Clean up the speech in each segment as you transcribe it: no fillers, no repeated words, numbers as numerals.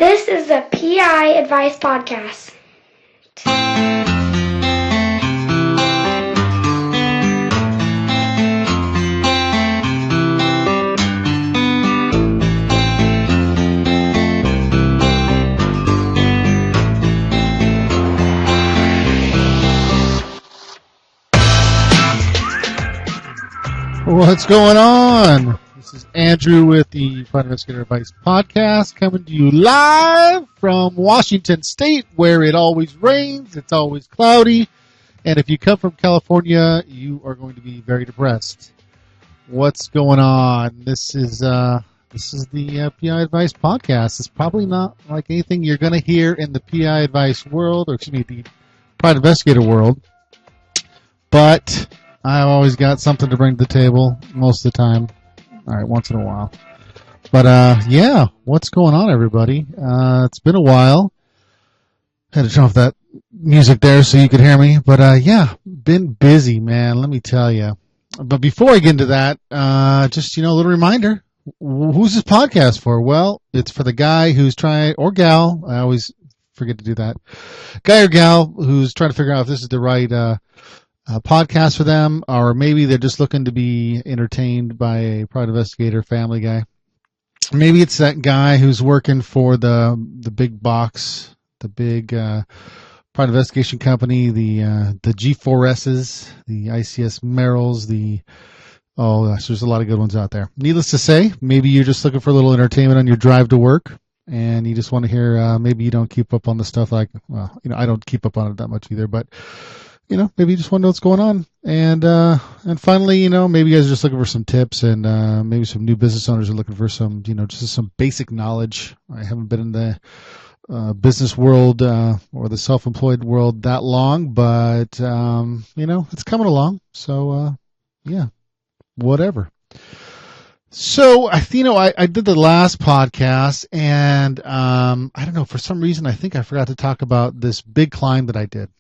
This is the PI Advice Podcast. What's going on? This is Andrew with the Investigator Advice Podcast, coming to you live from Washington State, where it always rains, it's always cloudy, and if you come from California, you are going to be very depressed. What's going on? This is the PI Advice Podcast. It's probably not like anything you're going to hear in the PI Advice world, or excuse me, the Private Investigator world, but I've always got something to bring to the table most of the time. All right, once in a while. But, yeah, what's going on, everybody? It's been a while. Had to turn off that music there so you could hear me. But, yeah, been busy, man, let me tell you. But before I get into that, just, a little reminder. Who's this podcast for? Well, it's for the guy who's trying, or gal, I always forget to do that. Guy or gal who's trying to figure out if this is the right podcast for them, or maybe they're just looking to be entertained by a private investigator family guy. Maybe it's that guy who's working for the big box, the big private investigation company, the G4S's, the ICS Merrills, there's a lot of good ones out there. Needless to say, maybe you're just looking for a little entertainment on your drive to work, and you just want to hear, maybe you don't keep up on the stuff I don't keep up on it that much either, but maybe you just want to know what's going on. And finally, maybe you guys are just looking for some tips, and maybe some new business owners are looking for some, just some basic knowledge. I haven't been in the business world or the self-employed world that long, but, it's coming along. So, yeah, whatever. So, I did the last podcast, and I don't know, for some reason, I think I forgot to talk about this big climb that I did.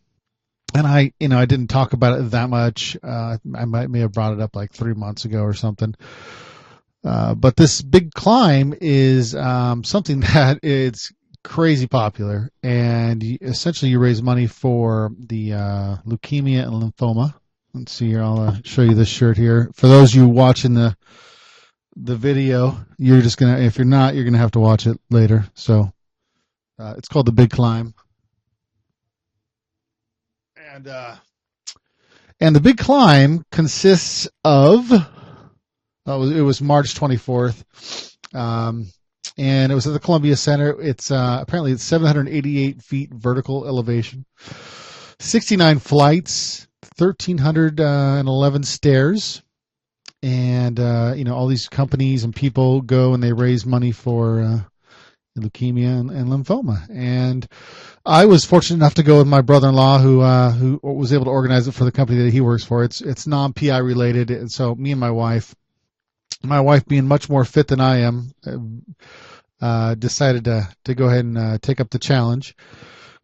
And I didn't talk about it that much. I may have brought it up like 3 months ago or something. But this big climb is something that it's crazy popular, and essentially you raise money for the leukemia and lymphoma. Let's see here. I'll show you this shirt here. For those of you watching the video, you're just gonna. If you're not, you're gonna have to watch it later. So it's called the Big Climb. And the Big Climb consists of, it was March 24th, and it was at the Columbia Center. It's apparently it's 788 feet vertical elevation, 69 flights, 1,311 stairs, and all these companies and people go and they raise money for leukemia and lymphoma. And I was fortunate enough to go with my brother-in-law who was able to organize it for the company that he works for. It's non-PI related, and so me and my wife being much more fit than I am, decided to go ahead and take up the challenge.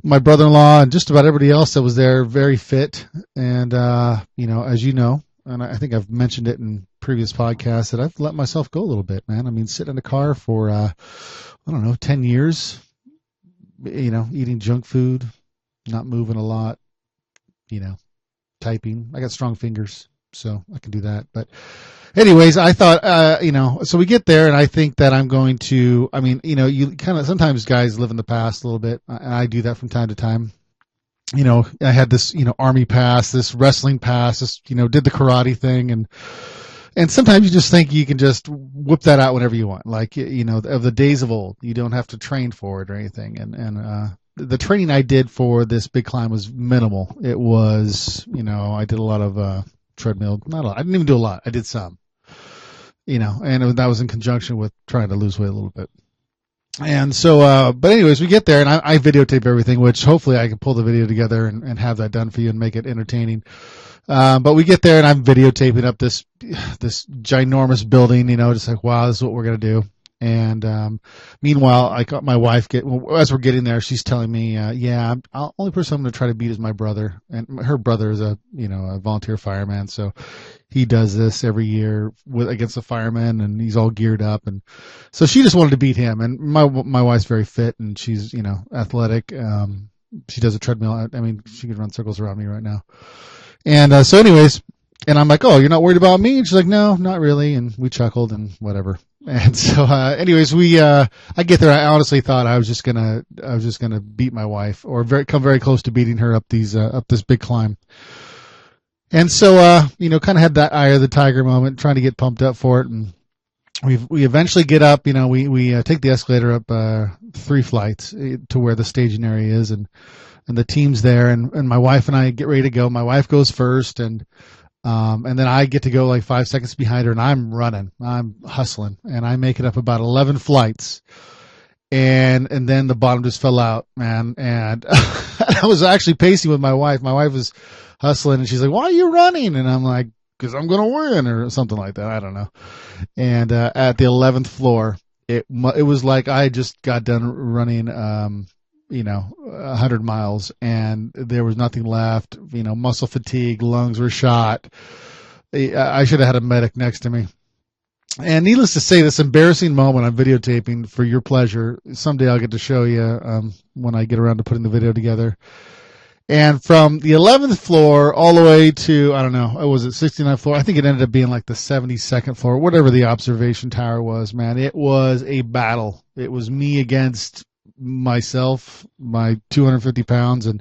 My brother-in-law and just about everybody else that was there, very fit, and as you know, and I think I've mentioned it in previous podcasts, that I've let myself go a little bit, man. I mean, sitting in a car for 10 years, eating junk food, not moving a lot, typing. I got strong fingers, so I can do that. But anyways, I thought, so we get there, and I think that I'm going to, you kind of, sometimes guys live in the past a little bit, and I do that from time to time. I had this, army pass, this wrestling pass, this, did the karate thing, and sometimes you just think you can just whip that out whenever you want. Like, of the days of old, you don't have to train for it or anything. And the training I did for this big climb was minimal. It was, I did a lot of treadmill. Not a lot. I didn't even do a lot. I did some, and that was in conjunction with trying to lose weight a little bit. And so, but anyways, we get there, and I videotape everything, which hopefully I can pull the video together and have that done for you and make it entertaining. But we get there, and I'm videotaping up this ginormous building, just like, wow, this is what we're going to do. And meanwhile, I got my wife as we're getting there, she's telling me, only person I'm going to try to beat is my brother, and her brother is a volunteer fireman, so he does this every year against the firemen, and he's all geared up, and so she just wanted to beat him. And my wife's very fit, and she's athletic. She does a treadmill. I mean, she could run circles around me right now. And so, anyways, and I'm like, "Oh, you're not worried about me?" And she's like, "No, not really." And we chuckled and whatever. And so, anyways, I get there. I honestly thought I was just gonna beat my wife, or come very close to beating her up this big climb. And so, kind of had that eye of the tiger moment, trying to get pumped up for it. And we eventually get up, we take the escalator up, 3 flights to where the staging area is, and the team's there, and my wife and I get ready to go. My wife goes first, and then I get to go like 5 seconds behind her, and I'm running, I'm hustling, and I make it up about 11 flights. And then the bottom just fell out, man. And I was actually pacing with my wife. My wife was hustling, and she's like, "Why are you running?" And I'm like, "'Cause I'm going to win," or something like that. I don't know. And, at the 11th floor, it was like I just got done running, 100 miles, and there was nothing left, muscle fatigue, lungs were shot. I should have had a medic next to me. And needless to say, this embarrassing moment I'm videotaping for your pleasure. Someday I'll get to show you, when I get around to putting the video together. And from the 11th floor all the way to, I don't know, was it 69th floor? I think it ended up being like the 72nd floor, whatever the observation tower was, man. It was a battle. It was me against myself, my 250 pounds. And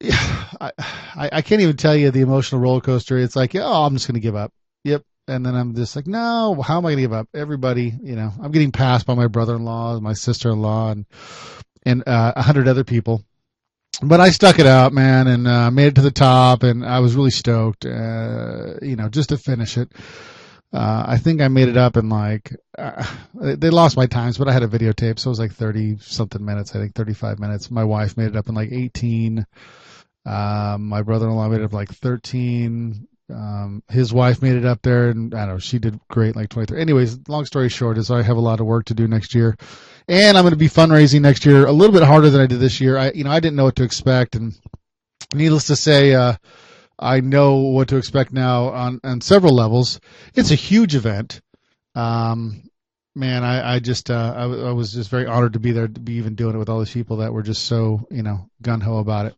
I can't even tell you the emotional roller coaster. It's like, oh, I'm just going to give up. Yep. And then I'm just like, no, how am I going to give up? Everybody, I'm getting passed by my brother-in-law, my sister-in-law, and 100 other people. But I stuck it out, man, and made it to the top, and I was really stoked, just to finish it. I think I made it up in they lost my times, but I had a videotape, so it was like 30-something minutes, I think 35 minutes. My wife made it up in like 18. My brother-in-law made it up like 13. His wife made it up there, and I don't know, she did great, like 23. Anyways, long story short is I have a lot of work to do next year, and I'm going to be fundraising next year a little bit harder than I did this year. I didn't know what to expect, and needless to say, I know what to expect now on several levels. It's a huge event. Man, I was just very honored to be there, to be even doing it with all these people that were just so, gung-ho about it.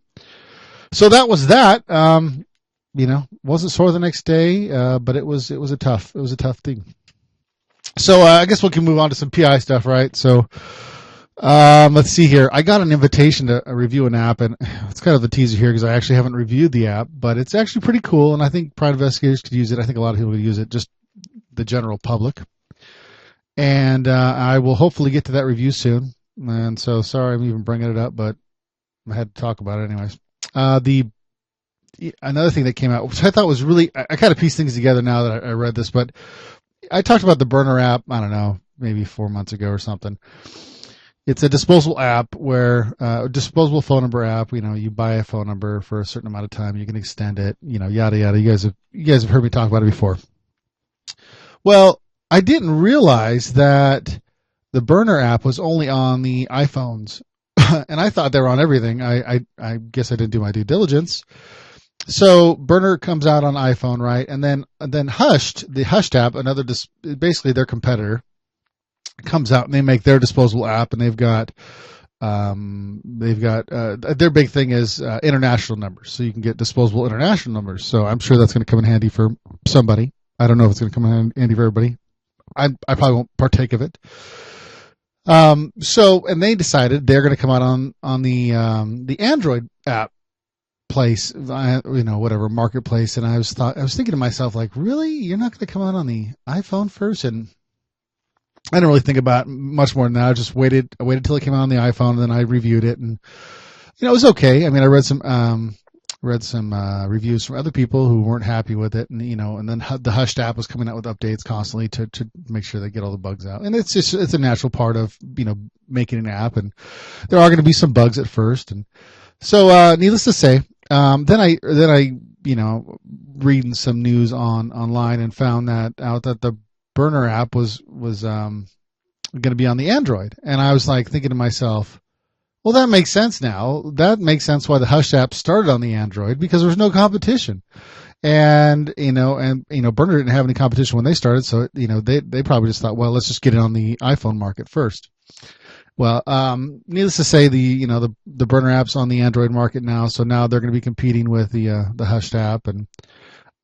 So that was that. Wasn't sore the next day, but it was a tough thing. So I guess we can move on to some PI stuff, right? So let's see here. I got an invitation to review an app, and it's kind of a teaser here because I actually haven't reviewed the app, but it's actually pretty cool, and I think private investigators could use it. I think a lot of people could use it, just the general public. And I will hopefully get to that review soon. And so sorry I'm even bringing it up, but I had to talk about it anyways. Another thing that came out, which I thought was really, I kind of pieced things together now that I read this, but I talked about the burner app, I don't know, maybe 4 months ago or something. It's a disposable app where, disposable phone number app, you buy a phone number for a certain amount of time, you can extend it, yada, yada. You guys have heard me talk about it before. Well, I didn't realize that the burner app was only on the iPhones, and I thought they were on everything. I guess I didn't do my due diligence. So Burner comes out on iPhone, right? And then Hushed, the Hushed app, basically their competitor, comes out and they make their disposable app, and they've got their big thing is international numbers, so you can get disposable international numbers. So I'm sure that's going to come in handy for somebody. I don't know if it's going to come in handy for everybody. I probably won't partake of it. And they decided they're going to come out on the Android app place, whatever marketplace. And I was thinking to myself, like, really, you're not going to come out on the iPhone first? And I didn't really think about much more than that. I just waited till it came out on the iPhone, and then I reviewed it, and it was okay. I mean, I read some reviews from other people who weren't happy with it, and and then the Hushed app was coming out with updates constantly to make sure they get all the bugs out. And it's a natural part of making an app, and there are going to be some bugs at first. And so needless to say, then I reading some news online and found out that the Burner app was going to be on the Android, and I was like thinking to myself, well, that makes sense now. That makes sense why the Hush app started on the Android, because there was no competition. And Burner didn't have any competition when they started, so they probably just thought, well, let's just get it on the iPhone market first. Well, needless to say, the Burner app's on the Android market now, so now they're going to be competing with the Hushed app, and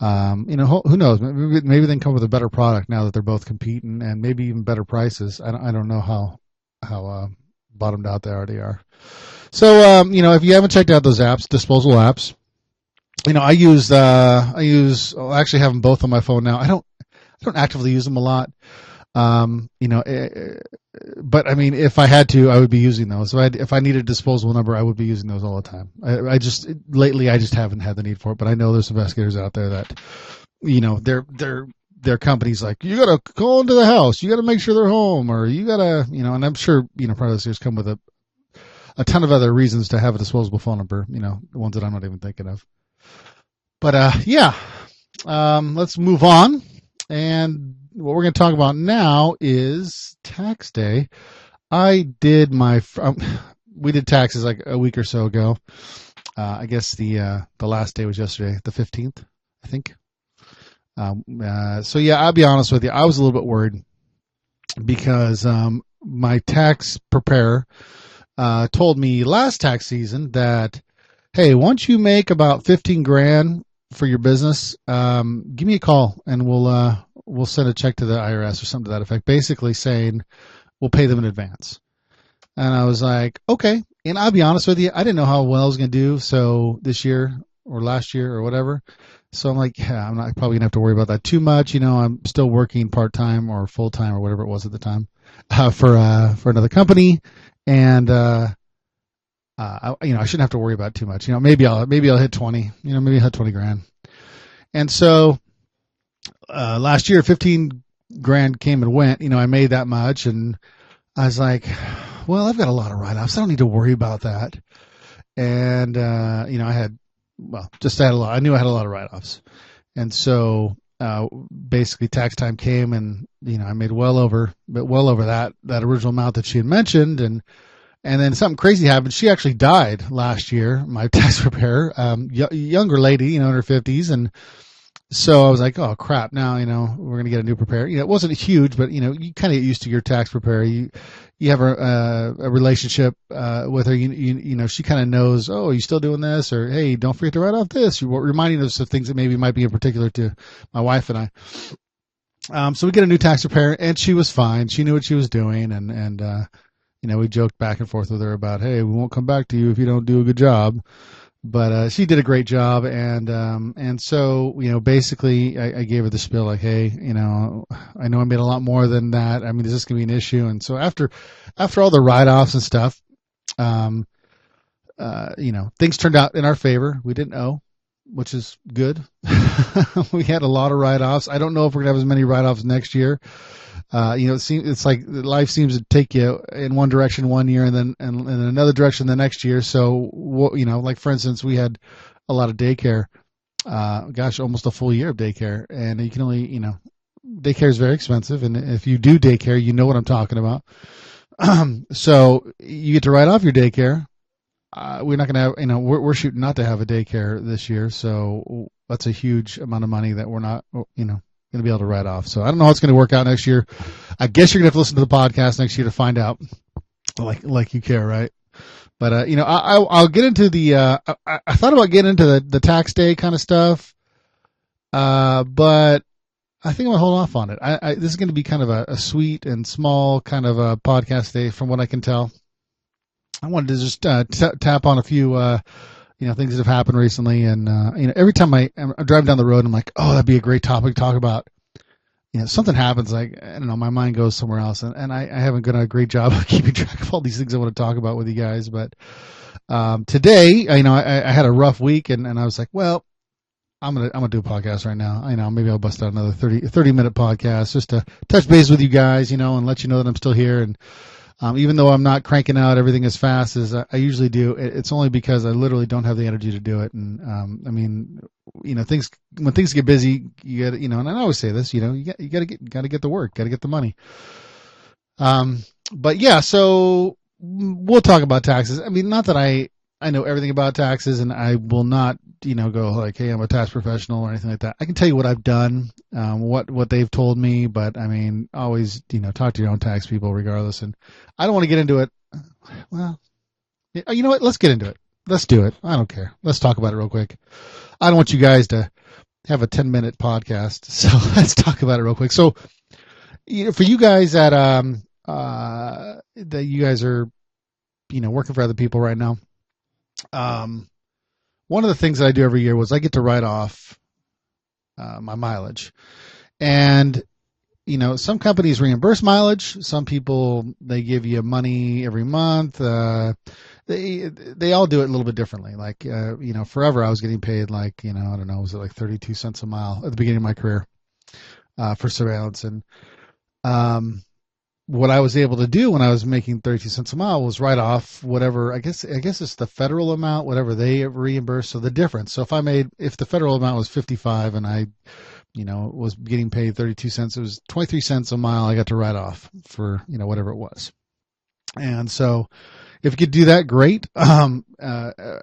who knows? Maybe they can come up with a better product now that they're both competing, and maybe even better prices. I don't know how bottomed out they already are. So if you haven't checked out those apps, disposable apps, I actually have them both on my phone now. I don't actively use them a lot. But I mean, if I had to, I would be using those. If I needed a disposable number, I would be using those all the time. Lately, I just haven't had the need for it. But I know there's investigators out there that, their companies like, you got to call into the house, you got to make sure they're home, or you got to, and I'm sure, part of those years come with a ton of other reasons to have a disposable phone number. The ones that I'm not even thinking of. But let's move on. And what we're going to talk about now is tax day. We did taxes like a week or so ago. I guess the last day was yesterday, the 15th, I think. So yeah, I'll be honest with you. I was a little bit worried because my tax preparer told me last tax season that, hey, once you make about 15 grand for your business, give me a call and we'll send a check to the IRS or something to that effect, basically saying we'll pay them in advance. And I was like, okay. And I'll be honest with you, I didn't know how well I was going to do so this year or last year or whatever. So I'm like, yeah, I'm not probably going to have to worry about that too much. I'm still working part-time or full-time or whatever it was at the time for another company. And I shouldn't have to worry about it too much. Maybe I'll hit 20. Maybe I'll hit 20 grand. And so last year, 15 grand came and went. I made that much, and I was like, well, I've got a lot of write-offs. I don't need to worry about that. And I knew I had a lot of write-offs, and so basically tax time came, and I made well over that original amount that she had mentioned, and then something crazy happened. She actually died last year, my tax preparer, younger lady, in her 50s. And so I was like, oh, crap, now, we're going to get a new preparer. It wasn't huge, but, you kind of get used to your tax preparer. You have a relationship with her. She kind of knows, oh, are you still doing this? Or, hey, don't forget to write off this. You're reminding us of things that maybe might be in particular to my wife and I. So we get a new tax preparer, and she was fine. She knew what she was doing, and we joked back and forth with her about, hey, we won't come back to you if you don't do a good job. But she did a great job, and so basically I gave her the spiel like, hey, I know I made a lot more than that. I mean, is this gonna be an issue? And so after all the write-offs and stuff, things turned out in our favor. We didn't owe, which is good. We had a lot of write-offs. I don't know if we're gonna have as many write-offs next year. It's like life seems to take you in one direction one year and then in another direction the next year. So, like for instance, we had a lot of daycare, almost a full year of daycare. And you can only, daycare is very expensive. And if you do daycare, you know what I'm talking about. So you get to write off your daycare. We're not going to have, we're shooting not to have a daycare this year. So that's a huge amount of money that we're not, going to be able to write off. So I don't know how it's going to work out next year. I guess you're going to have to listen to the podcast next year to find out, like you care, right? But I'll get into the. I thought about getting into the tax day kind of stuff, but I think I'm gonna hold off on it. This is going to be kind of a sweet and small kind of a podcast day, from what I can tell. I wanted to just tap on a few. Things that have happened recently, and every time I'm driving down the road, I'm like, oh, that'd be a great topic to talk about. Something happens, like, I don't know, my mind goes somewhere else, and I haven't done a great job of keeping track of all these things I want to talk about with you guys. But today, I had a rough week, and I was like, well, I'm gonna do a podcast right now. Maybe I'll bust out another 30-minute podcast just to touch base with you guys, and let you know that I'm still here. And even though I'm not cranking out everything as fast as I usually do, it's only because I literally don't have the energy to do it. And when things get busy, you got, and I always say this, you got to get the work, got to get the money. But yeah, so we'll talk about taxes. I mean, not that I know everything about taxes, and I will not go like, hey, I'm a tax professional or anything like that. I can tell you what I've done, what they've told me, but I mean, always, talk to your own tax people regardless. And I don't want to get into it. Well, you know what? Let's get into it. Let's do it. I don't care. Let's talk about it real quick. I don't want you guys to have a 10-minute podcast. So let's talk about it real quick. So for you guys that you guys are, working for other people right now, one of the things that I do every year was I get to write off my mileage. And, some companies reimburse mileage. Some people, they give you money every month. They all do it a little bit differently. Like, forever I was getting paid like, I don't know, was it like 32 cents a mile at the beginning of my career for surveillance. And what I was able to do when I was making 32 cents a mile was write off whatever, I guess it's the federal amount, whatever they reimburse. So the difference. So if the federal amount was 55 and I, was getting paid 32 cents, it was 23 cents a mile I got to write off for, whatever it was. And so if you could do that, great.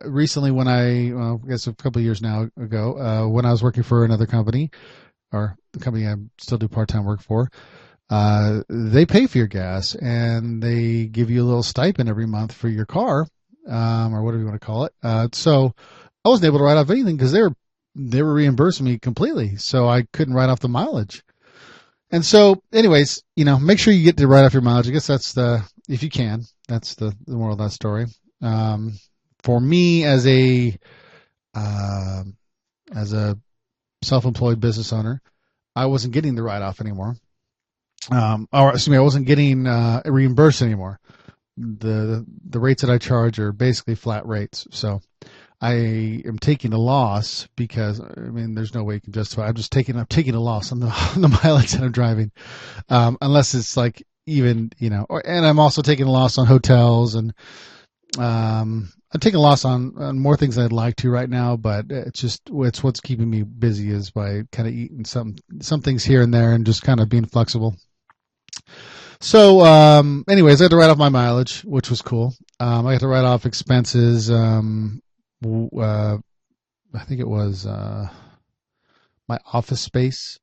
Recently when I guess a couple of years now ago, when I was working for another company, or the company I still do part-time work for, they pay for your gas and they give you a little stipend every month for your car, or whatever you want to call it. So I wasn't able to write off anything because they were reimbursing me completely. So I couldn't write off the mileage. And so anyways, make sure you get to write off your mileage. I guess if you can, that's the moral of that story. For me as a self-employed business owner, I wasn't getting the write-off anymore. I wasn't getting reimbursed anymore. The rates that I charge are basically flat rates. So I am taking a loss because there's no way you can justify. I'm taking a loss on the mileage that I'm driving, unless it's like even and I'm also taking a loss on hotels and I'm taking a loss on more things than I'd like to right now. But it's what's keeping me busy is by kind of eating some things here and there and just kind of being flexible. So, anyways, I had to write off my mileage, which was cool. I had to write off expenses. I think it was my office space.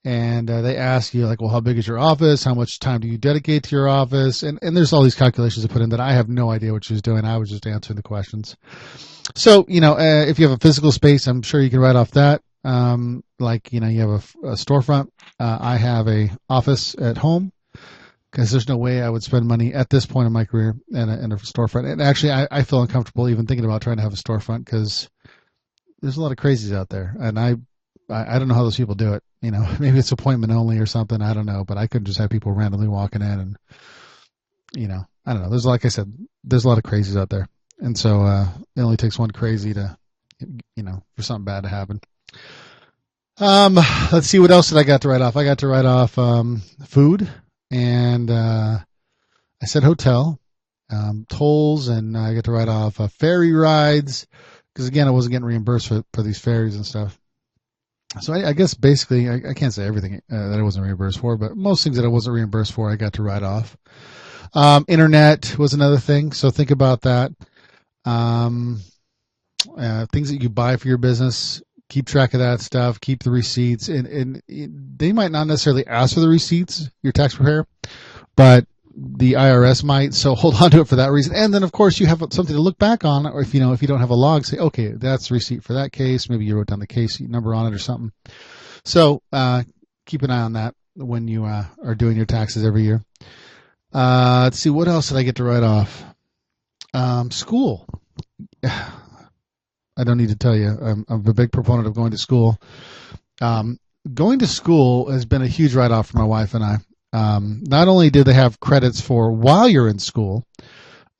And they ask you, like, well, how big is your office? How much time do you dedicate to your office? And there's all these calculations to put in that I have no idea what she was doing. I was just answering the questions. So, if you have a physical space, I'm sure you can write off that. You have a storefront. I have a office at home because there's no way I would spend money at this point in my career in a storefront. And actually, I feel uncomfortable even thinking about trying to have a storefront because there's a lot of crazies out there. And I don't know how those people do it. Maybe it's appointment only or something. I don't know. But I couldn't just have people randomly walking in and, I don't know. Like I said, there's a lot of crazies out there. And so it only takes one crazy to, for something bad to happen. Let's see, what else did I got to write off? I got to write off food, and I said hotel, tolls, and I got to write off ferry rides because again I wasn't getting reimbursed for these ferries and stuff. So I guess basically I can't say everything that I wasn't reimbursed for, but most things that I wasn't reimbursed for I got to write off. Internet was another thing, so think about that. Things that you buy for your business. Keep track of that stuff. Keep the receipts, and they might not necessarily ask for the receipts, your tax preparer, but the IRS might. So hold on to it for that reason. And then, of course, you have something to look back on, or if you don't have a log, say, okay, that's the receipt for that case. Maybe you wrote down the case number on it or something. So keep an eye on that when you are doing your taxes every year. Let's see, what else did I get to write off? School. I don't need to tell you, I'm a big proponent of going to school. Going to school has been a huge write-off for my wife and I. Not only do they have credits for while you're in school,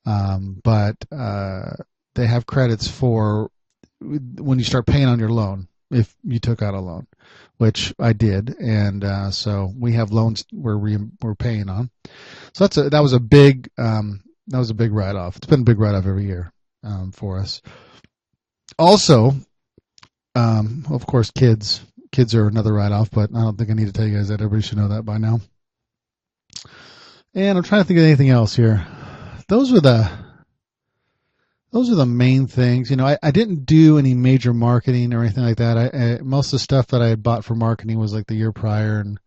but they have credits for when you start paying on your loan, if you took out a loan, which I did. And so we have loans we're paying on. So that was a big write-off. It's been a big write-off every year for us. Also, of course, kids are another write-off, but I don't think I need to tell you guys that. Everybody should know that by now. And I'm trying to think of anything else here. Those were those are the main things. I didn't do any major marketing or anything like that. Most of the stuff that I had bought for marketing was like the year prior, and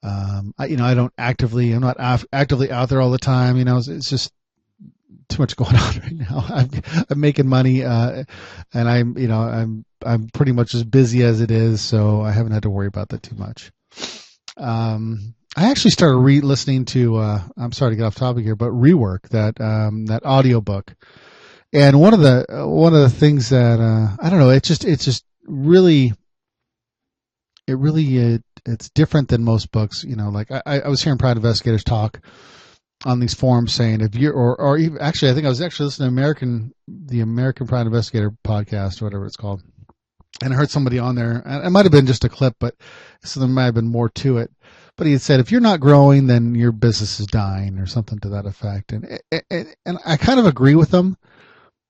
I'm not actively out there all the time. It's just too much going on right now. I'm making money, and I'm pretty much as busy as it is, so I haven't had to worry about that too much. I actually started listening to. I'm sorry to get off topic here, but Rework, that audiobook. And one of the things that I don't know, it's just really it's different than most books. Like I was hearing private investigators talk on these forums saying if you're or even actually I think I was actually listening to the American Private Investigator podcast or whatever it's called, and I heard somebody on there, and it might have been just a clip, but so there might have been more to it. But he had said if you're not growing, then your business is dying or something to that effect, and I kind of agree with them.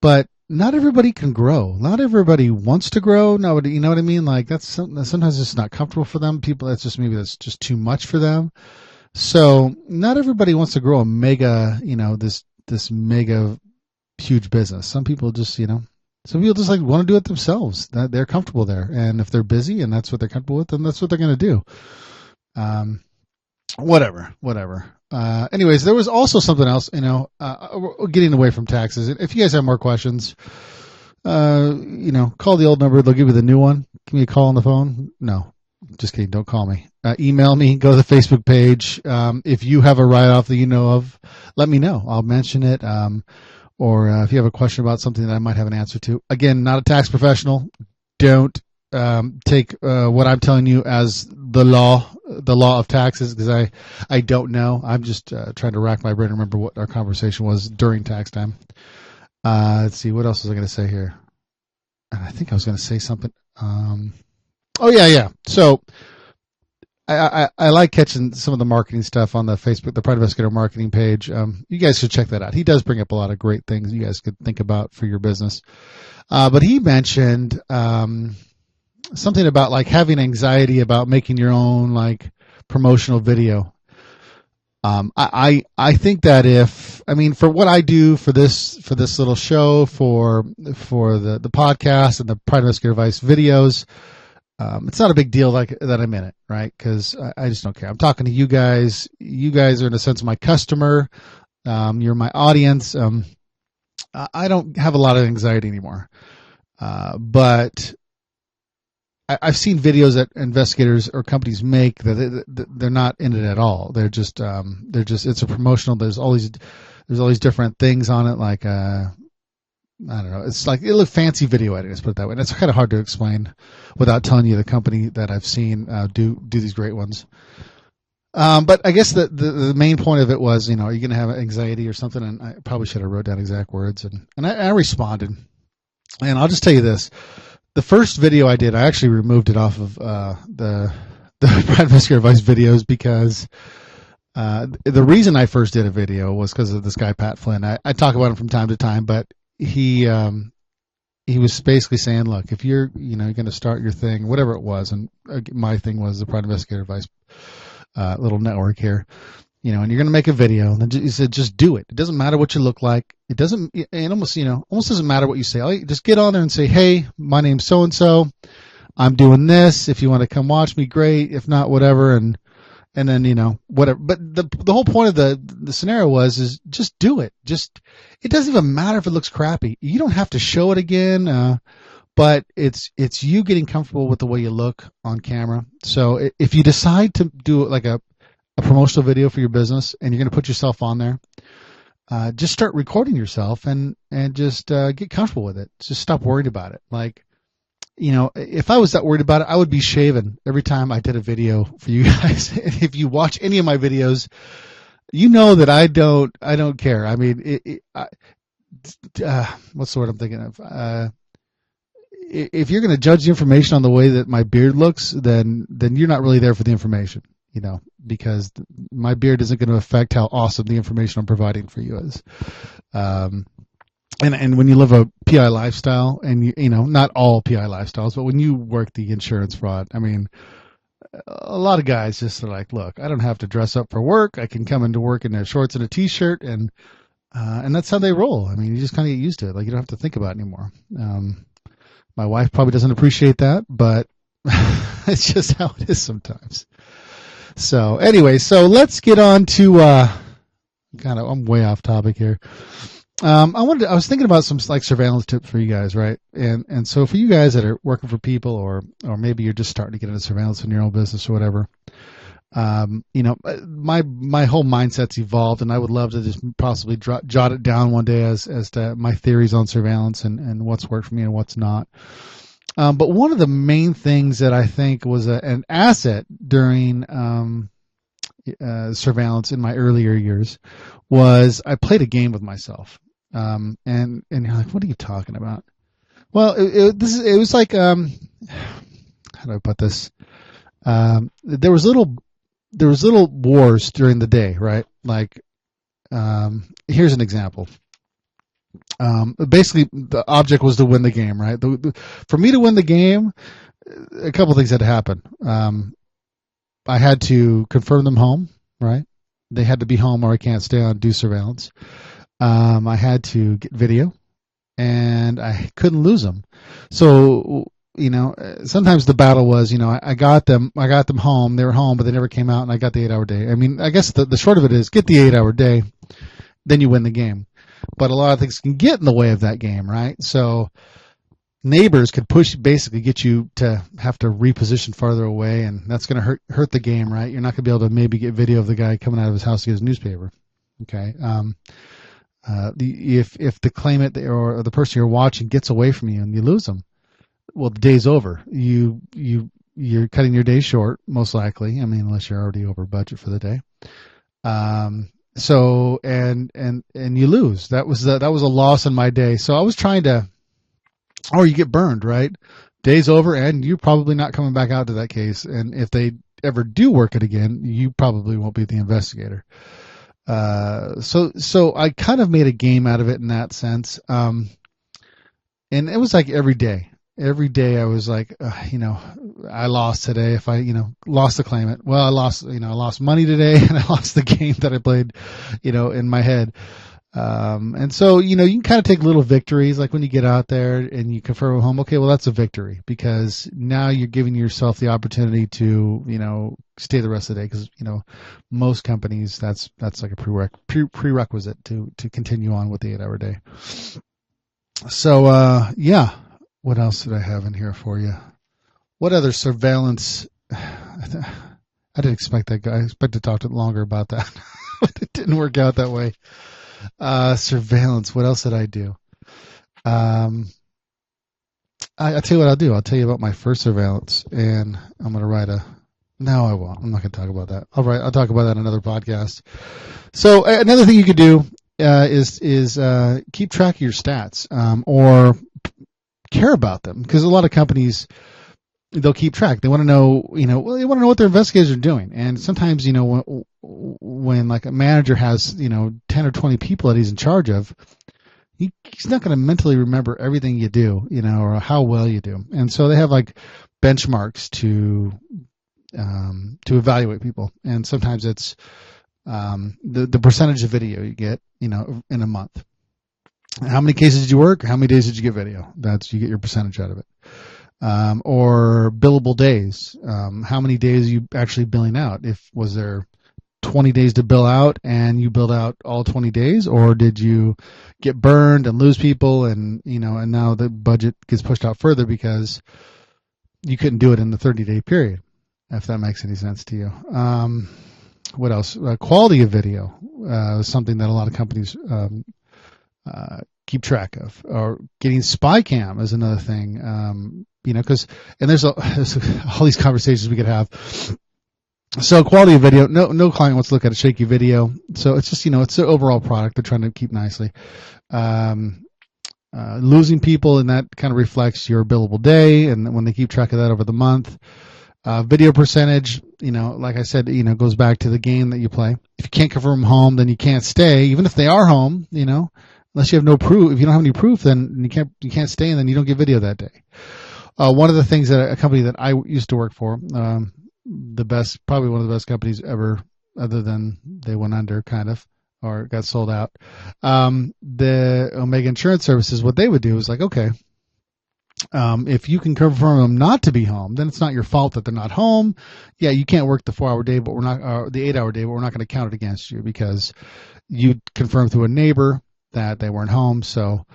But not everybody can grow. Not everybody wants to grow. Nobody, you know what I mean? Like sometimes it's not comfortable for them. People, that's just too much for them. So not everybody wants to grow a mega, this mega huge business. Some people just like want to do it themselves. That they're comfortable there, and if they're busy and that's what they're comfortable with, then that's what they're going to do. Whatever. Anyways, there was also something else, getting away from taxes. If you guys have more questions, call the old number. They'll give you the new one. Give me a call on the phone. No, just kidding. Don't call me. Email me. Go to the Facebook page. If you have a write-off that you know of, let me know. I'll mention it. Or if you have a question about something that I might have an answer to. Again, not a tax professional. Don't take what I'm telling you as the law of taxes, because I don't know. I'm just trying to rack my brain and remember what our conversation was during tax time. Let's see, what else was I going to say here? I think I was going to say something. Yeah. So I like catching some of the marketing stuff on the Facebook, the Private Investigator marketing page. You guys should check that out. He does bring up a lot of great things you guys could think about for your business. But he mentioned something about like having anxiety about making your own like promotional video. I think that for what I do for this little show, for the podcast and the Private Investigator Advice videos, it's not a big deal like that I'm in it, right? Because I just don't care. I'm talking to you guys. You guys are in a sense my customer. You're my audience. I don't have a lot of anxiety anymore. But I've seen videos that investigators or companies make that they're not in it at all. They're just it's a promotional. There's all these different things on it, like I don't know. It's like a fancy video editing. Let's put it that way. And it's kind of hard to explain without telling you the company that I've seen do these great ones. But I guess the main point of it was, are you going to have anxiety or something? And I probably should have wrote down exact words. And I responded. And I'll just tell you this. The first video I did, I actually removed it off of the Private Investigator Advice videos because the reason I first did a video was because of this guy, Pat Flynn. I talk about him from time to time, but he was basically saying, look, if you're going to start your thing, whatever it was, and my thing was the Private Investigator Advice little network here, and you're going to make a video, and he said, just do it. It doesn't matter what you look like. It doesn't, it almost doesn't matter what you say. Just get on there and say, hey, my name's so-and-so. I'm doing this. If you want to come watch me, great. If not, whatever. And then, whatever. But the whole point of the scenario is just do it. It doesn't even matter if it looks crappy. You don't have to show it again. But it's you getting comfortable with the way you look on camera. So if you decide to do like a promotional video for your business and you're going to put yourself on there, just start recording yourself and just get comfortable with it. Just stop worrying about it. Like, if I was that worried about it, I would be shaving every time I did a video for you guys. If you watch any of my videos, you know that I don't care. I mean, what's the word I'm thinking of? If you're going to judge the information on the way that my beard looks, then you're not really there for the information, because my beard isn't going to affect how awesome the information I'm providing for you is. And when you live a PI lifestyle, and not all PI lifestyles, but when you work the insurance fraud, I mean, a lot of guys just are like, look, I don't have to dress up for work. I can come into work in their shorts and a t-shirt, and And that's how they roll. I mean, you just kind of get used to it. Like, you don't have to think about it anymore. My wife probably doesn't appreciate that, but it's just how it is sometimes. So anyway, so let's get on to, I'm way off topic here. I was thinking about some like surveillance tips for you guys, right? And so for you guys that are working for people, or maybe you're just starting to get into surveillance in your own business or whatever, my whole mindset's evolved, and I would love to just possibly jot it down one day as to my theories on surveillance and what's worked for me and what's not. But one of the main things that I think was an asset during surveillance in my earlier years was I played a game with myself. And you're like, what are you talking about? Well, it was like, how do I put this? There was little wars during the day, right? Like, here's an example. Basically the object was to win the game, right? For me to win the game, a couple things had to happen. I had to confirm them home, right? They had to be home or I can't stay on and do surveillance. I had to get video, and I couldn't lose them. So, sometimes the battle was, I got them home, they were home, but they never came out, and I got the 8-hour day. I mean, I guess the short of it is get the 8-hour day, then you win the game. But a lot of things can get in the way of that game, right? So neighbors could basically get you to have to reposition farther away, and that's going to hurt the game, right? You're not going to be able to maybe get video of the guy coming out of his house to get his newspaper. Okay. If the claimant or the person you're watching gets away from you and you lose them, well, the day's over. You're cutting your day short, most likely. I mean, unless you're already over budget for the day. So and you lose. That was a loss in my day. So I was trying to, or you get burned, right? Day's over, and you're probably not coming back out to that case. And if they ever do work it again, you probably won't be the investigator. So I kind of made a game out of it in that sense. And it was like every day I was like, I lost today. If I, lost the claimant, well, I lost money today, and I lost the game that I played, in my head. And so, you can kind of take little victories, like when you get out there and you confirm home, okay, well, that's a victory, because now you're giving yourself the opportunity to, stay the rest of the day. Cause, most companies, that's like a prerequisite to continue on with the 8-hour day. So, yeah. What else did I have in here for you? What other surveillance? I didn't expect that guy. I expected to talk longer about that, but it didn't work out that way. Surveillance. What else did I do? I'll tell you what I'll do. I'll tell you about my first surveillance, and I'm going to write no, I won't. I'm not going to talk about that. I'll talk about that in another podcast. So another thing you could do is keep track of your stats, or care about them, because a lot of companies, they'll keep track. They want to know, they want to know what their investigators are doing. And sometimes, when like a manager has, 10 or 20 people that he's in charge of, he's not going to mentally remember everything you do, or how well you do. And so they have like benchmarks to evaluate people. And sometimes it's the percentage of video you get, in a month. How many cases did you work? How many days did you get video? You get your percentage out of it. Or billable days. How many days are you actually billing out? Was there 20 days to bill out and you billed out all 20 days, or did you get burned and lose people, and and now the budget gets pushed out further because you couldn't do it in the 30-day period, if that makes any sense to you. What else? Quality of video is something that a lot of companies keep track of. Or getting spy cam is another thing, because, and there's all these conversations we could have. So quality of video, no client wants to look at a shaky video. So it's just, it's the overall product they're trying to keep nicely. Losing people, and that kind of reflects your billable day, and when they keep track of that over the month. Video percentage, like I said, goes back to the game that you play. If you can't confirm home, then you can't stay, even if they are home, unless you have no proof. If you don't have any proof, then you can't stay, and then you don't get video that day. One of the things that a company that I used to work for, probably one of the best companies ever, other than they went under, kind of, or it got sold out. The Omega Insurance Services, what they would do is like, okay, if you can confirm them not to be home, then it's not your fault that they're not home. Yeah, you can't work the 4-hour day, but we're not the 8-hour day, but we're not going to count it against you because you confirmed through a neighbor that they weren't home. So,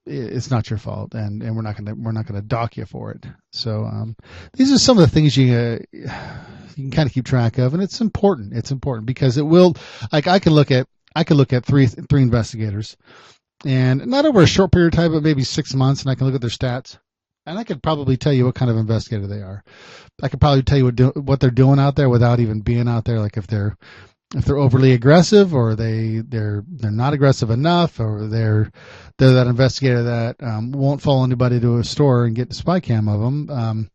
it's not your fault, and we're not gonna dock you for it. So these are some of the things you can kind of keep track of, and it's important. It's important because it will. Like I could look at three investigators, and not over a short period of time, but maybe 6 months, and I can look at their stats, and I could probably tell you what kind of investigator they are. I could probably tell you what they're doing out there without even being out there. Like if they're overly aggressive, or they're not aggressive enough, or they're that investigator that won't follow anybody to a store and get the spy cam of them.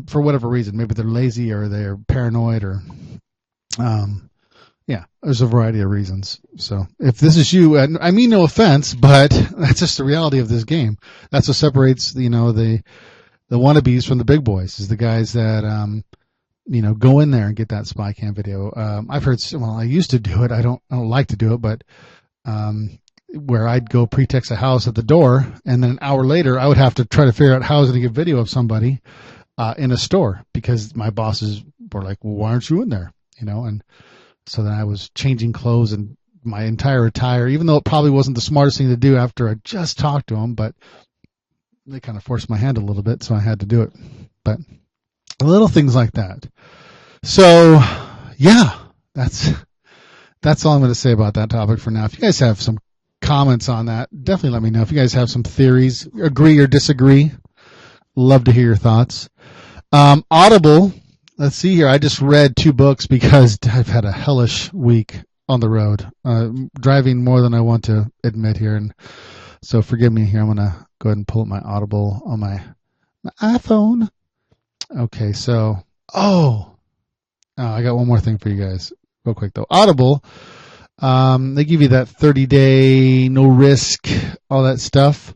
For whatever reason, maybe they're lazy or they're paranoid, or there's a variety of reasons. So if this is you, and I mean no offense, but that's just the reality of this game. That's what separates the wannabes from the big boys, is the guys that go in there and get that spy cam video. I've heard, I used to do it. I don't like to do it, but where I'd go pretext a house at the door, and then an hour later I would have to try to figure out how I was going to get video of somebody in a store, because my bosses were like, well, why aren't you in there? And so then I was changing clothes and my entire attire, even though it probably wasn't the smartest thing to do after I just talked to them, but they kind of forced my hand a little bit, so I had to do it. But little things like that. So, yeah, that's all I'm going to say about that topic for now. If you guys have some comments on that, definitely let me know. If you guys have some theories, agree or disagree, love to hear your thoughts. Audible, let's see here. I just read 2 books because I've had a hellish week on the road, driving more than I want to admit here. And so forgive me here. I'm going to go ahead and pull up my Audible on my iPhone. Okay, so, I got one more thing for you guys real quick, though. Audible, they give you that 30-day, no risk, all that stuff.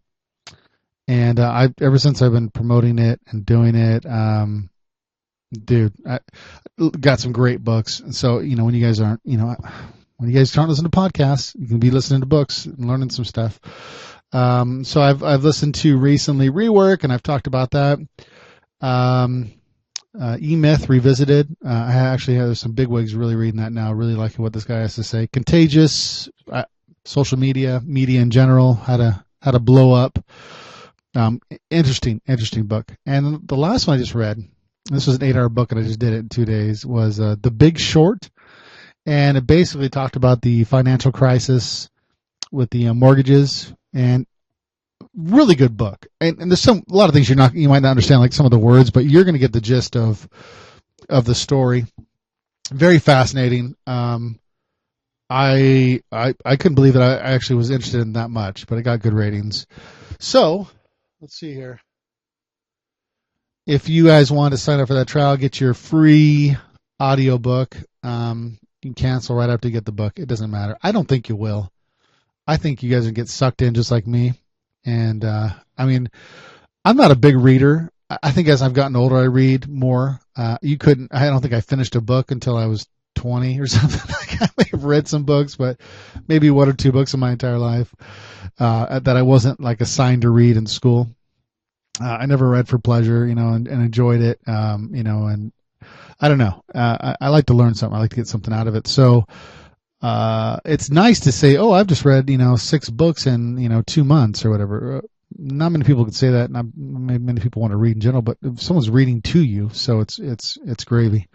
And ever since I've been promoting it and doing it, I got some great books. And so, when you guys aren't listening to podcasts, you can be listening to books and learning some stuff. So I've listened to recently Rework, and I've talked about that. E-Myth Revisited. I actually have some bigwigs really reading that now, really liking what this guy has to say. Contagious, social media in general, how to blow up. Interesting book. And the last one I just read, this was an 8-hour book and I just did it in 2 days, was The Big Short. And it basically talked about the financial crisis with the mortgages, and really good book. And there's a lot of things you might not understand, like some of the words, but you're going to get the gist of the story. Very fascinating. I couldn't believe that I actually was interested in that much, but it got good ratings. So let's see here. If you guys want to sign up for that trial, get your free audiobook. You can cancel right after you get the book. It doesn't matter. I don't think you will. I think you guys will get sucked in just like me. And I'm not a big reader. I think as I've gotten older, I read more. I don't think I finished a book until I was 20 or something. I may have read some books, but maybe 1 or 2 books in my entire life that I wasn't like assigned to read in school. I never read for pleasure, and enjoyed it, and I don't know. I like to learn something. I like to get something out of it. So it's nice to say, oh, I've just read, 6 books in, 2 months or whatever. Not many people could say that. Not many people want to read in general, but if someone's reading to you, so it's gravy.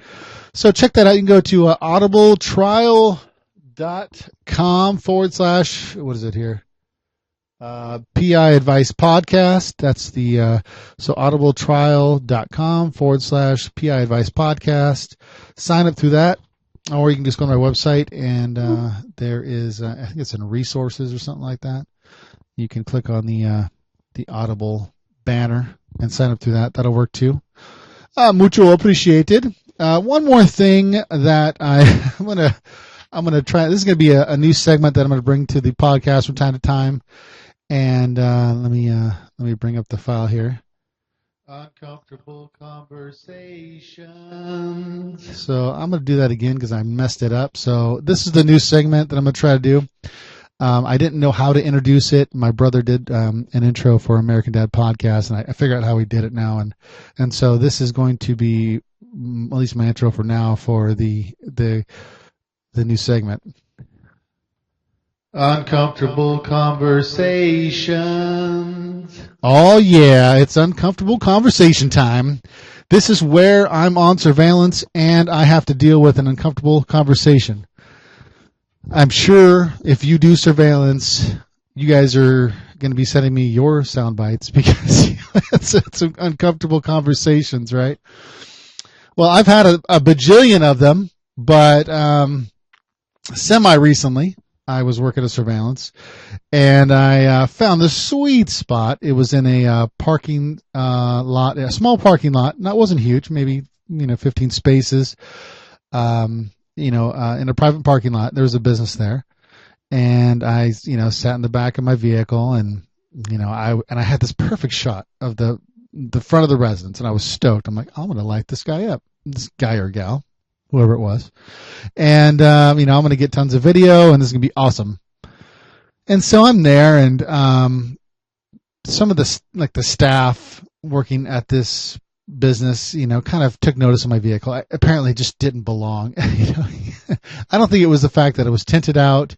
So check that out. You can go to audibletrial.com / what is it here? PI Advice Podcast. That's the so audibletrial.com / PI Advice Podcast. Sign up through that, or you can just go to my website, and there is I think it's in resources or something like that. You can click on the Audible banner and sign up through that. That'll work too. Mucho appreciated. One more thing that I'm gonna try. This is gonna be a new segment that I'm gonna bring to the podcast from time to time. And let me bring up the file here. Uncomfortable conversations. So I'm going to do that again because I messed it up. So this is the new segment that I'm going to try to do. I didn't know how to introduce it. My brother did an intro for American Dad Podcast, and I figured out how he did it now. And so this is going to be at least my intro for now for the new segment. Uncomfortable conversations. Oh yeah, it's uncomfortable conversation time. This is where I'm on surveillance and I have to deal with an uncomfortable conversation. I'm sure if you do surveillance, you guys are going to be sending me your sound bites because it's uncomfortable conversations, right? Well, I've had a bajillion of them, but semi-recently, I was working at surveillance, and I found this sweet spot. It was in a parking lot, a small parking lot. It wasn't huge, maybe 15 spaces. In a private parking lot. There was a business there, and I sat in the back of my vehicle, and I had this perfect shot of the front of the residence, and I was stoked. I'm like, I'm gonna light this guy up, this guy or gal, whoever it was. And, I'm going to get tons of video and this is going to be awesome. And so I'm there and, some of the staff working at this business, kind of took notice of my vehicle. I apparently just didn't belong. I don't think it was the fact that it was tinted out.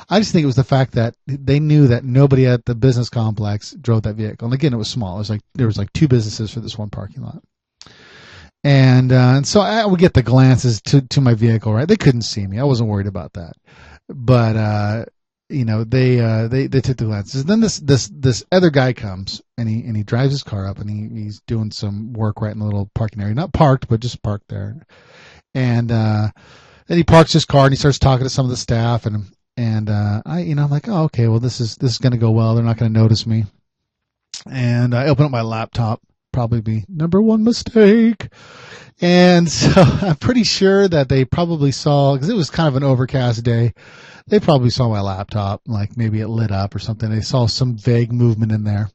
I just think it was the fact that they knew that nobody at the business complex drove that vehicle. And again, it was small. There was two businesses for this one parking lot. And so I would get the glances to my vehicle, right? They couldn't see me. I wasn't worried about that. But, they took the glances. Then this other guy comes and he drives his car up and he's doing some work right in the little parking area. Not parked, but just parked there. And, then he parks his car and he starts talking to some of the staff and I'm like, oh, okay, well, this is going to go well. They're not going to notice me. And I open up my laptop. Probably be number one mistake. And so I'm pretty sure that they probably saw, because it was kind of an overcast day, they probably saw my laptop, like maybe it lit up or something. They saw some vague movement in there.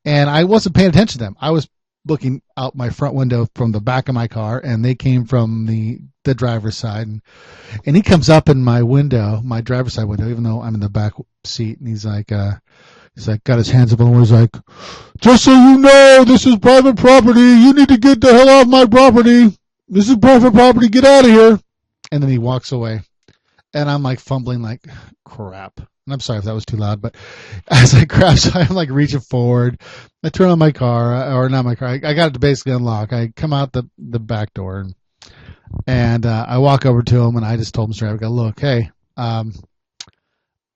And I wasn't paying attention to them. I was looking out my front window from the back of my car, and they came from the driver's side. And he comes up in my window, my driver's side window, even though I'm in the back seat, and he's like, got his hands up and was like, just so you know, this is private property. You need to get the hell off my property. This is private property. Get out of here. And then he walks away. And I'm like fumbling like crap. And I'm sorry if that was too loud, but as I grab, so I'm like reaching forward. I turn on my car, or not my car. I got it to basically unlock. I come out the back door and I walk over to him and I just told him straight, I go, look, hey,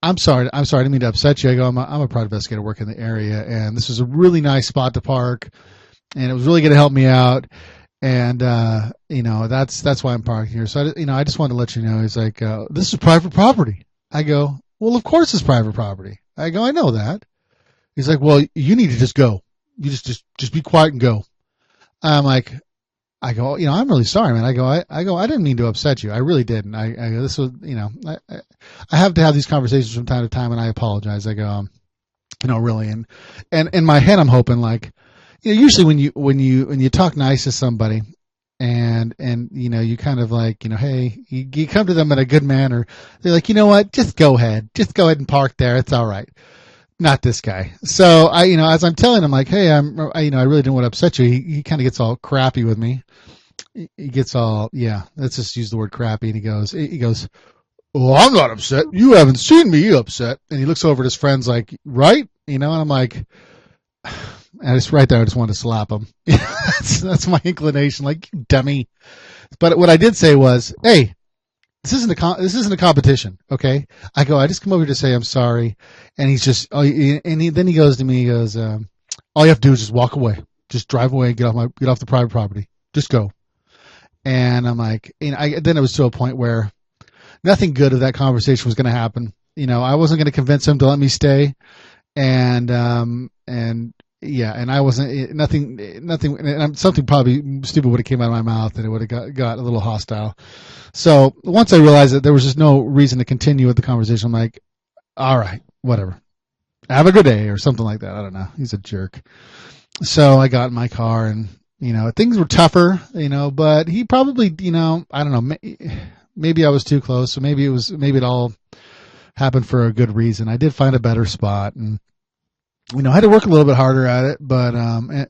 I'm sorry. I didn't mean to upset you. I go, I'm a private investigator working in the area, and this was a really nice spot to park, and it was really going to help me out. And that's why I'm parked here. So I just wanted to let you know. He's like, this is private property. I go, well, of course it's private property. I go, I know that. He's like, well, you need to just go. You just be quiet and go. I go, I'm really sorry, man. I go, I didn't mean to upset you. I really didn't. I go, this was, I have to have these conversations from time to time, and I apologize. I go, really, and in my head, I'm hoping like, usually when you talk nice to somebody, and you kind of like, hey, you come to them in a good manner. They're like, you know what, just go ahead and park there. It's all right. Not this guy. So as I'm telling him, like, hey, I really didn't want to upset you. He kind of gets all crappy with me. He gets all, let's just use the word crappy. And he goes, oh, I'm not upset. You haven't seen me upset. And he looks over at his friends like, right? And I'm like, and it's right there. I just wanted to slap him. that's my inclination. Like, you dummy. But what I did say was, hey, this isn't a competition, okay? I go, I just come over here to say I'm sorry, and he's just, then he goes to me, he goes, all you have to do is just walk away, just drive away, get off the private property, just go. And I'm like, then it was to a point where nothing good of that conversation was going to happen. I wasn't going to convince him to let me stay, and I wasn't nothing, and something probably stupid would have came out of my mouth, and it would have got a little hostile. So once I realized that there was just no reason to continue with the conversation, I'm like, all right, whatever. Have a good day or something like that. I don't know. He's a jerk. So I got in my car and, things were tougher, but he probably, I don't know, maybe I was too close. So maybe it all happened for a good reason. I did find a better spot and, I had to work a little bit harder at it, but it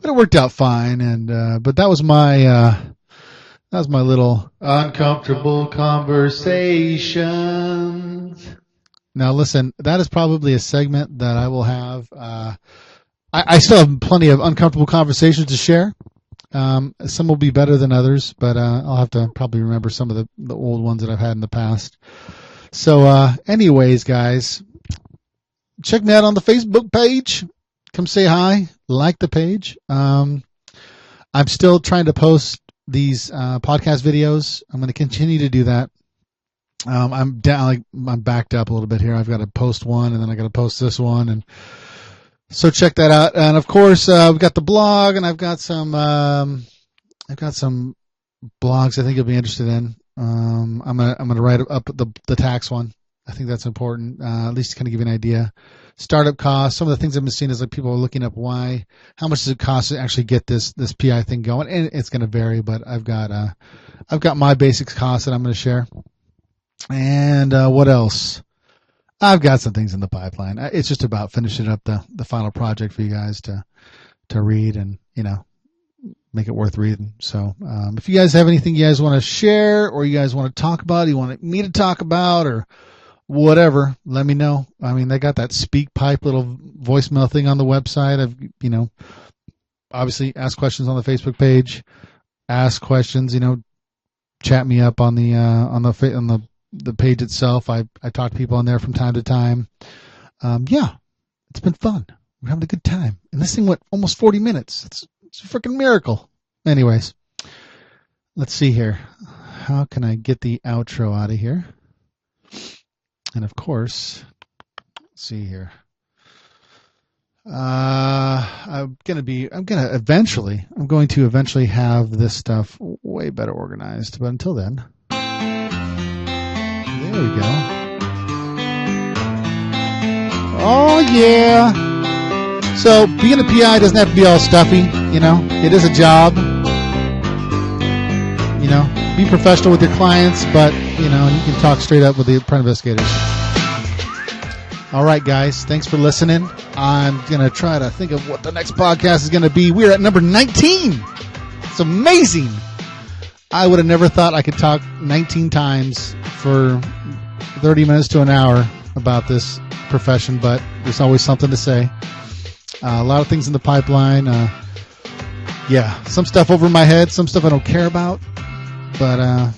worked out fine. And, but that was my little uncomfortable conversations. Now listen, that is probably a segment that I will have, I still have plenty of uncomfortable conversations to share. Some will be better than others, but I'll have to probably remember some of the old ones that I've had in the past. So anyways, guys, check me out on the Facebook page. Come say hi, like the page. I'm still trying to post these podcast videos. I'm going to continue to do that. I'm down, I'm backed up a little bit here. I've got to post one, and then I got to post this one, and so check that out. And of course, we've got the blog, and I've got some blogs I think you'll be interested in. I'm gonna write up the tax one. I think that's important. At least to kind of give you an idea. Startup costs. Some of the things I've been seeing is like people are looking up how much does it cost to actually get this PI thing going, and it's going to vary. But I've got my basics costs that I'm going to share. And what else? I've got some things in the pipeline. It's just about finishing up the final project for you guys to read and make it worth reading. So if you guys have anything you guys want to share or you guys want to talk about, you want me to talk about or whatever, let me know. I mean, they got that SpeakPipe little voicemail thing on the website. I've obviously ask questions on the Facebook page. Ask questions. Chat me up on the page itself. I talk to people on there from time to time. Yeah, it's been fun. We're having a good time. And this thing went almost 40 minutes. It's a freaking miracle. Anyways, let's see here. How can I get the outro out of here? And of course, let's see here. I'm going to eventually have this stuff way better organized. But until then, there we go. Oh, yeah. So being a PI doesn't have to be all stuffy, It is a job. Be professional with your clients, but, you can talk straight up with the investigators. All right, guys. Thanks for listening. I'm going to try to think of what the next podcast is going to be. We're at number 19. It's amazing. I would have never thought I could talk 19 times for 30 minutes to an hour about this profession, but there's always something to say. A lot of things in the pipeline. Some stuff over my head, some stuff I don't care about. But, I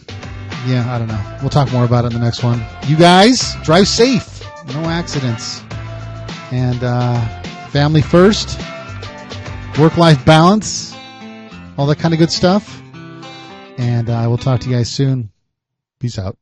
don't know. We'll talk more about it in the next one. You guys, drive safe. No accidents. And family first. Work-life balance. All that kind of good stuff. And I will talk to you guys soon. Peace out.